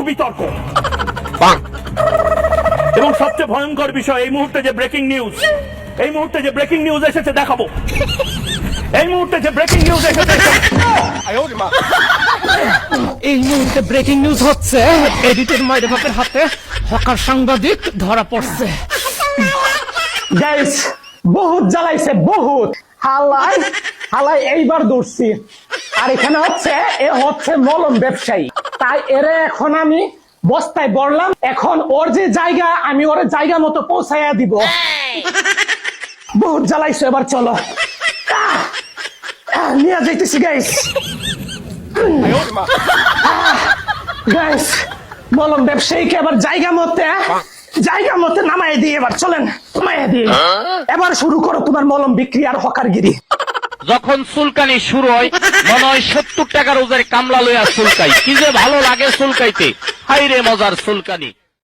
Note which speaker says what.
Speaker 1: বিতর্ক। এবং সবচেয়ে ভয়ঙ্কর বিষয়, এই মুহূর্তে যে ব্রেকিং নিউজ, এসেছে দেখাবো। এই মুহূর্তে যে ব্রেকিং নিউজ এসেছে,
Speaker 2: এই মুহূর্তে ব্রেকিং নিউজ হচ্ছে, এডিটের মায়ের বাপের হাতে হকার সাংবাদিক ধরা পড়ছে।
Speaker 3: গাইস বহুত জ্বালাইছে, বহুত হালাই হালাই এইবার দৌড়ছি। আর এখানে হচ্ছে এ হচ্ছে মলম ব্যবসায়ী, তাই এরে এখন আমি বস্তায় বললাম, এখন ওর যে জায়গা আমি ওর জায়গা মতো পৌঁছাইয়া দিব। বহুত জ্বালাইছে, এবার চলো নিয়ে যাইতেছি গাইস। গাইস মলম ব্যবসায়ীকে এবার জায়গা মতে নামাই দিয়ে এবার চলেন, নামাই দিয়ে এবার শুরু করো তোমার মলম বিক্রি আর হকারগিরি।
Speaker 4: যখন চুলকানি শুরু হয় মনে হয় 70 টাকা রোজের কামলা লইয়া চুলকাই, কি যে ভালো লাগে চুলকাইতে, হাই রে মজার চুলকানি।